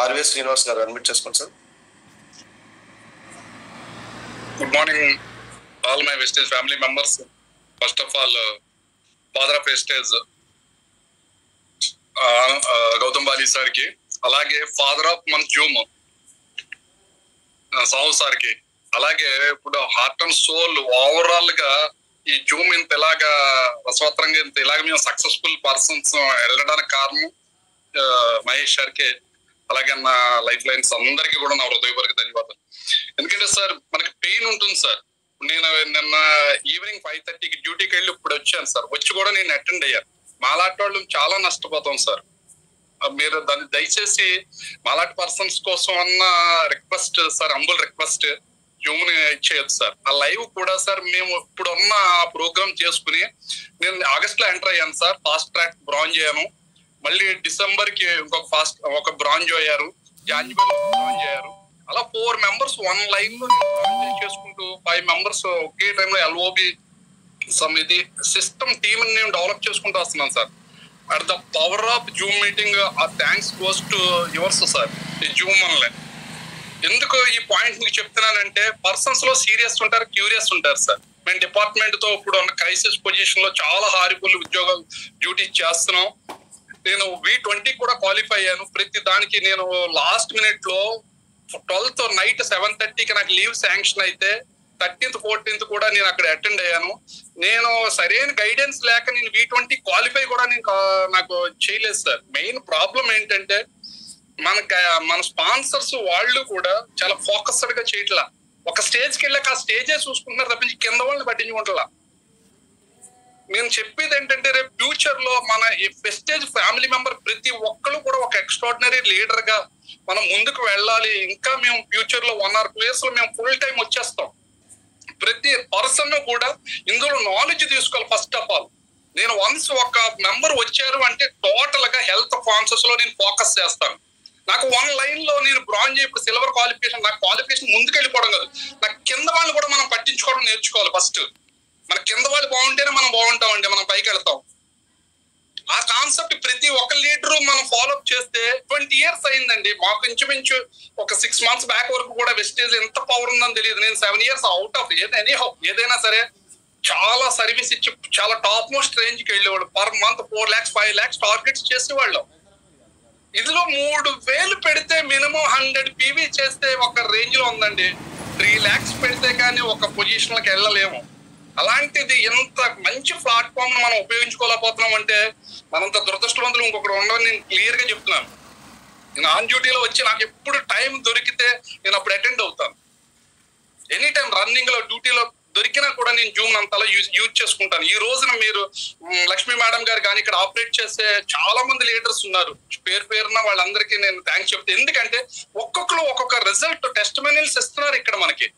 RV Srinivas గారు admit చేసుకోండి sir. Good morning all my Vestige family members. First of all father of Vestige Gautam Bali సార్కి, అలాగే father of మన జూమ్ సాహు సార్కి, అలాగే ఇప్పుడు హార్ట్ అండ్ సోల్ ఓవరాల్ గా ఈ జూమ్ ఇంత ఇలాగా రసవత్రంగా ఇంత ఇలాగ మేము సక్సెస్ఫుల్ పర్సన్స్ వెళ్ళడానికి కారణం మహేష్ సార్కి, అలాగే నా లైఫ్ లైన్స్ అందరికీ కూడా నా హృదయపూర్వక ధన్యవాదాలు. ఎందుకంటే సార్ మనకి పెయిన్ ఉంటుంది సార్. నేను నిన్న ఈవినింగ్ 5:30కి డ్యూటీకి వెళ్ళి ఇప్పుడు వచ్చాను సార్. వచ్చి కూడా నేను అటెండ్ అయ్యాను. మాలాంటి వాళ్ళు చాలా నష్టపోతాం సార్. మీరు దాన్ని దయచేసి మాలాంటి పర్సన్స్ కోసం అన్న request sir, humble request, Zoom ని ఇచ్చేయచ్చు సార్. ఆ లైవ్ కూడా సార్ మేము ఇప్పుడున్న ప్రోగ్రామ్ చేసుకుని నేను ఆగస్ట్ లో ఎంటర్ అయ్యాను సార్. ఫాస్ట్ ట్రాక్ బ్రాంజ్ అయ్యాను. మళ్ళీ డిసెంబర్ కి ఒక బ్రాంజ్ అయ్యారు, జాన్యువరి బ్రాంజ్ అయ్యారు. అలా 4 మెంబర్స్ 1 లైన్ లో బ్రాంజ్ చేసుకుంటూ 5 మెంబర్స్ ఒకే టైంలో ఎల్ఓబి సమితి సిస్టమ్ టీమ్ నేను డెవలప్ చేసుకుంటూ వస్తున్నాను sir. At the power of zoom meeting ఆ thanks goes to yours sir. ఈ జూమ్ వల్లే. ఎందుకు ఈ పాయింట్ మీకు చెప్తున్నానంటే పర్సన్స్ లో సీరియస్ ఉంటారు, క్యూరియస్ ఉంటారు సార్. మేము డిపార్ట్మెంట్ తో ఇప్పుడు ఉన్న క్రైసిస్ పొజిషన్ లో చాలా హారిబుల్ ఉద్యోగాలు డ్యూటీ చేస్తున్నాం. నేను V20 కూడా క్వాలిఫై అయ్యాను. ప్రతి దానికి నేను లాస్ట్ మినిట్ లో 12th నైట్ 7:30కి నాకు లీవ్ శాంక్షన్ అయితే 13th 14th కూడా నేను అక్కడ అటెండ్ అయ్యాను. నేను సరైన గైడెన్స్ లేక నేను V20 క్వాలిఫై కూడా నాకు చేయలేదు సార్. మెయిన్ ప్రాబ్లం ఏంటంటే మన స్పాన్సర్స్ వాళ్ళు కూడా చాలా ఫోకస్డ్ గా చేయట్లా. ఒక స్టేజ్కి వెళ్ళాక ఆ స్టేజే చూసుకుంటున్నారు తప్పించి కింద వాళ్ళని పట్టించుకుంటా. నేను చెప్పేది ఏంటంటే రేపు ఫ్యూచర్ లో మన ఈ వెస్టేజ్ ఫ్యామిలీ మెంబర్ ప్రతి ఒక్కరు కూడా ఒక ఎక్స్ట్రాడినరీ లీడర్ గా మనం ముందుకు వెళ్ళాలి. ఇంకా మేము ఫ్యూచర్ లో 1 or 2 years లో మేము ఫుల్ టైం వచ్చేస్తాం. ప్రతి పర్సన్ కూడా ఇందులో నాలెడ్జ్ తీసుకోవాలి. ఫస్ట్ ఆఫ్ ఆల్ నేను వన్స్ ఒక మెంబర్ వచ్చారు అంటే టోటల్ గా హెల్త్ కాన్షియస్ లో నేను ఫోకస్ చేస్తాను. నాకు 1 లైన్ లో నేను బ్రాంజ్ ఇప్పుడు సిల్వర్ క్వాలిఫికేషన్, నాకు క్వాలిఫికేషన్ ముందుకు వెళ్ళిపోవడం కాదు, నాకు కింద వాళ్ళు కూడా మనం పట్టించుకోవడం నేర్చుకోవాలి. ఫస్ట్ మన కింద వాళ్ళు బాగుంటేనే మనం బాగుంటామండి, మనం పైకి వెళ్తాం. ఆ కాన్సెప్ట్ ప్రతి ఒక్క లీడరు మనం ఫాలోఅప్ చేస్తే 20 years అయిందండి. మాకు ఇంచుమించు ఒక 6 months బ్యాక్ వరకు కూడా వెస్టేజ్ ఎంత పవర్ ఉందని తెలియదు. నేను 7 years అవుట్ ఆఫ్ ఏదైనా సరే చాలా సర్వీస్ ఇచ్చి చాలా టాప్ మోస్ట్ రేంజ్ కి వెళ్ళేవాళ్ళు. Per month 4 lakhs 5 lakhs targets చేసేవాళ్ళు. ఇందులో 3,000 పెడితే మినిమం 100 PV చేస్తే ఒక రేంజ్ లో ఉందండి. 3 lakhs పెడితే కానీ ఒక పొజిషన్ లకు వెళ్ళలేము. అలాంటిది ఎంత మంచి ప్లాట్ఫామ్ మనం ఉపయోగించుకోలేకపోతున్నాం అంటే మనంత దురదృష్టవంతులు ఇంకొకటి ఉండవని నేను క్లియర్ గా చెప్తున్నాను. నేను ఆన్ డ్యూటీలో వచ్చి నాకు ఎప్పుడు టైం దొరికితే నేను అప్పుడు అటెండ్ అవుతాను. ఎనీ టైం రన్నింగ్ లో డ్యూటీలో దొరికినా కూడా నేను జూమ్ అంతలా యూజ్ చేసుకుంటాను. ఈ రోజున మీరు లక్ష్మీ మేడం గారు కానీ ఇక్కడ ఆపరేట్ చేసే చాలా మంది లీడర్స్ ఉన్నారు. పేరున వాళ్ళందరికీ నేను థ్యాంక్స్ చెప్తాను. ఎందుకంటే ఒక్కొక్కరు ఒక్కొక్క రిజల్ట్ టెస్టిమోనియల్స్ ఇస్తున్నారు. ఇక్కడ మనకి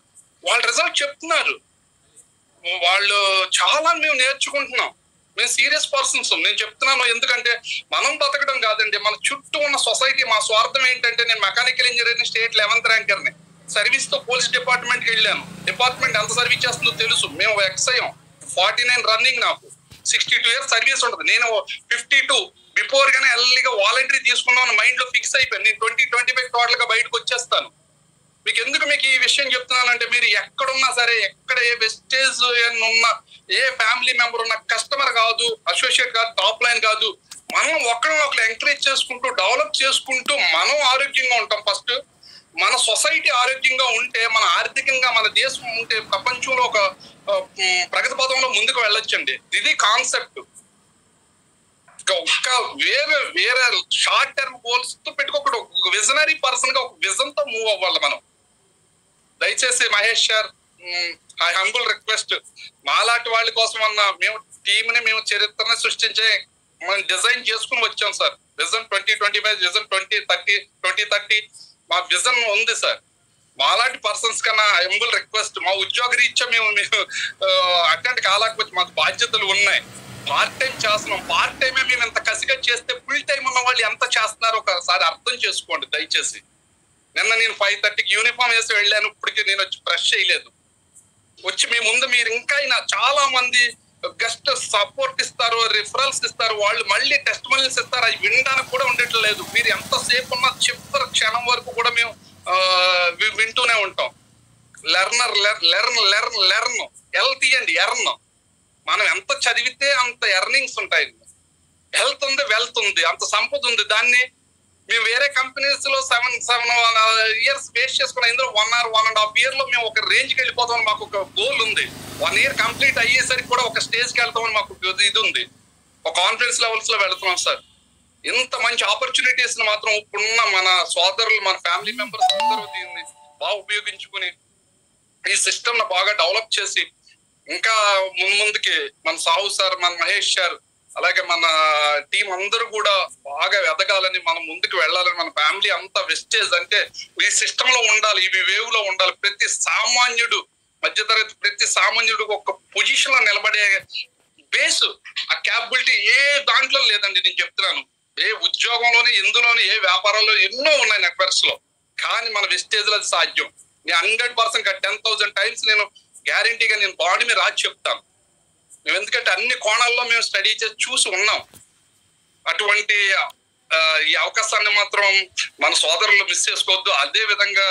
వాళ్ళ రిజల్ట్ చెప్తున్నారు. వాళ్ళు చాలా మేము నేర్చుకుంటున్నాం. మేము సీరియస్ పర్సన్స్. నేను చెప్తున్నాను ఎందుకంటే మనం బతకడం కాదండి, మన చుట్టూ ఉన్న సొసైటీ. మా స్వార్థం ఏంటంటే నేను మెకానికల్ ఇంజనీరింగ్ స్టేట్ 11th ర్యాంకర్ని. సర్వీస్ తో పోలీస్ డిపార్ట్మెంట్ కి వెళ్ళాను. డిపార్ట్మెంట్ ఎంత సర్వీస్ చేస్తుందో తెలుసు. మేము ఎక్సైం 49 రన్నింగ్, నాకు 62 years సర్వీస్ ఉంటుంది. నేను 52 బిఫోర్ గానే ఎల్లీగా వాలంటరీ తీసుకున్నాను మైండ్ లో ఫిక్స్ అయిపోయాను. నేను 2025 టోటల్ గా బయటకు వచ్చేస్తాను. మీకు ఈ విషయం చెప్తున్నానంటే మీరు ఎక్కడున్నా సరే, ఎక్కడ ఏ వెస్టేజ్ ఉన్న ఏ ఫ్యామిలీ మెంబర్ ఉన్న కస్టమర్ కాదు, అసోసియేట్ కాదు, టాప్ లైన్ కాదు, మనం ఒకరిని ఎంకరేజ్ చేసుకుంటూ డెవలప్ చేసుకుంటూ మనం ఆరోగ్యంగా ఉంటాం. ఫస్ట్ మన సొసైటీ ఆరోగ్యంగా ఉంటే, మన ఆర్థికంగా మన దేశం ఉంటే ప్రపంచంలో ఒక ప్రగతి పథంలో ముందుకు వెళ్ళొచ్చండి. ఇది కాన్సెప్ట్. ఒక వేరే షార్ట్ టర్మ్ గోల్స్ తో పెట్టుకోకూడదు. ఒక విజనరీ పర్సన్ గా ఒక విజన్ తో మూవ్ అవ్వాలి మనం. దయచేసి Mahesh sir, I humble request, మాలాంటి వాళ్ళ కోసం అన్న మేము టీమ్ ని మేము చరిత్రని సృష్టించే మనం డిజైన్ చేసుకుని వచ్చాం సార్. విజన్ 2025, విజన్ 2030 మా విజన్ ఉంది సార్. మాలాంటి పర్సన్స్ కన్నా హంబుల్ రిక్వెస్ట్, మా ఉద్యోగ రీత్యా మేము అటెండ్ కాలేకపోతే మాకు బాధ్యతలు ఉన్నాయి. పార్ట్ టైం చేస్తున్నాం. పార్ట్ టైమే మేము ఎంత కసిగా చేస్తే ఫుల్ టైం ఉన్న వాళ్ళు ఎంత చేస్తున్నారో ఒకసారి అర్థం చేసుకోండి దయచేసి. నిన్న నేను 5:30కి యూనిఫామ్ వేసి వెళ్ళాను. ఇప్పటికి నేను వచ్చి బ్రష్ చేయలేదు. వచ్చి మీ ముందు మీరు ఇంకా చాలా మంది గెస్ట్ సపోర్ట్ ఇస్తారు, రిఫరల్స్ ఇస్తారు, వాళ్ళు మళ్ళీ టెస్ట్ మనీస్ ఇస్తారు. అవి వినడానికి కూడా ఉండట్లేదు. మీరు ఎంతసేపు ఉన్న చివరి క్షణం వరకు కూడా మేము వింటూనే ఉంటాం. Learner learn learn learn L తీయండి ఎర్న్. మనం ఎంత చదివితే అంత ఎర్నింగ్స్ ఉంటాయి. హెల్త్ ఉంది, వెల్త్ ఉంది, అంత సంపద ఉంది. దాన్ని మేము వేరే కంపెనీస్ లో 7 years వేస్ట్ చేసుకున్నాం. ఇందులో 1.5 year లో మేము ఒక రేంజ్కి వెళ్ళిపోతామని మాకు ఒక గోల్ ఉంది. 1 year కంప్లీట్ అయ్యేసరికి కూడా ఒక స్టేజ్కి వెళ్తామని మాకు ఇది ఉంది. ఒక కాన్ఫిడెన్స్ లెవెల్స్ లో వెళ్తున్నాం సార్. ఇంత మంచి ఆపర్చునిటీస్ మాత్రం ఇప్పుడున్న మన సోదరులు, మన ఫ్యామిలీ మెంబర్స్ అందరూ దీన్ని బాగా ఉపయోగించుకుని ఈ సిస్టమ్ ను బాగా డెవలప్ చేసి ఇంకా ముందుకి మన సాహు సార్, మన మహేష్ సార్, అలాగే మన టీం అందరూ కూడా బాగా ఎదగాలని, మనం ముందుకు వెళ్ళాలని, మన ఫ్యామిలీ అంతా వెస్టేజ్ అంటే ఈ సిస్టమ్ లో ఉండాలి, ఇవి వేవ్ లో ఉండాలి. ప్రతి సామాన్యుడు, మధ్యతరగతి ప్రతి సామాన్యుడు ఒక పొజిషన్ లో నిలబడే బేస్, ఆ క్యాపబిలిటీ ఏ దాంట్లో లేదండి. నేను చెప్తున్నాను, ఏ ఉద్యోగంలోని, ఎందులోని, ఏ వ్యాపారాల్లో ఎన్నో ఉన్నాయి నెట్వర్క్స్ లో. కానీ మన వెస్టేజ్ లో అది సాధ్యం. నేను 100% 10,000 times నేను గ్యారంటీగా నేను బాడీ మీద రాసి చెప్తాను. మేము ఎందుకంటే అన్ని కోణాల్లో మేము స్టడీ చేసి చూసి ఉన్నాం. అటువంటి ఈ అవకాశాన్ని మాత్రం మన సోదరులు మిస్ చేసుకోవద్దు. అదే విధంగా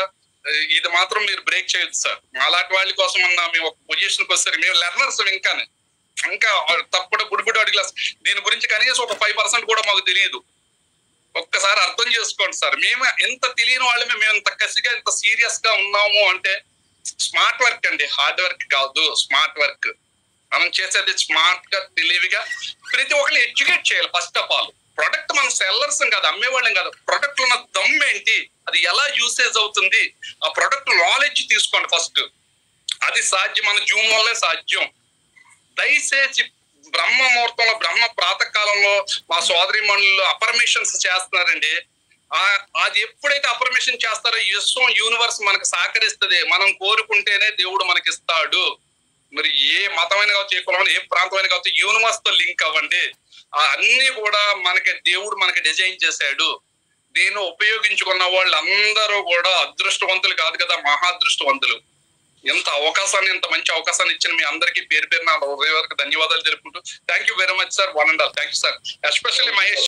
ఇది మాత్రం మీరు బ్రేక్ చేయొద్దు సార్. అలాంటి వాళ్ళ కోసం అన్నా మేము ఒక పొజిషన్కి వస్తారు. మేము లెర్నర్స్ ఇంకా తప్పుడు గుడిగుడి అడిగి దీని గురించి కనీసం ఒక 5% కూడా మాకు తెలియదు. ఒక్కసారి అర్థం చేసుకోండి సార్. మేము ఎంత తెలియని వాళ్ళమే, మేము ఇంత కసిగా, ఇంత సీరియస్ గా ఉన్నాము అంటే స్మార్ట్ వర్క్ అండి, హార్డ్ వర్క్ కాదు. స్మార్ట్ వర్క్ మనం చేసేది స్మార్ట్ గా, తెలివిగా ప్రతి ఒక్కరిని ఎడ్యుకేట్ చేయాలి. ఫస్ట్ ఆఫ్ ఆల్ ప్రొడక్ట్ మన సెల్లర్స్ కాదు, అమ్మేవాళ్ళం కాదు. ప్రొడక్ట్ ఉన్న దమ్ ఏంటి, అది ఎలా యూసేజ్ అవుతుంది, ఆ ప్రొడక్ట్ నాలెడ్జ్ తీసుకోండి ఫస్ట్. అది సాధ్యం, మన జూమ్ వల్లే సాధ్యం. దయచేసి బ్రహ్మ ముహూర్తంలో, బ్రహ్మ ప్రాతకాలంలో మా సోదరి మనులు అపర్మిషన్స్ చేస్తున్నారండి. అది ఎప్పుడైతే అపర్మిషన్ చేస్తారో విశ్వం, యూనివర్స్ మనకు సహకరిస్తుంది. మనం కోరుకుంటేనే దేవుడు మనకి ఇస్తాడు. మరి ఏ మతమైన కావచ్చు, ఏ కులమైన, ఏ ప్రాంతమైన కావచ్చు, యూనివర్స్ తో లింక్ అవ్వండి. అన్ని కూడా మనకి దేవుడు మనకి డిజైన్ చేశాడు. దీన్ని ఉపయోగించుకున్న వాళ్ళు అందరూ కూడా అదృష్టవంతులు కాదు కదా, మహాదృష్టవంతులు. ఎంత అవకాశాన్ని, ఇంత మంచి అవకాశాన్ని ఇచ్చిన మీ అందరికీ పేరు పేరు నా హృదయ వరకు ధన్యవాదాలు తెలుపుకుంటూ thank you very much sir. 1 and all. Thank you sir. Especially Mahesh.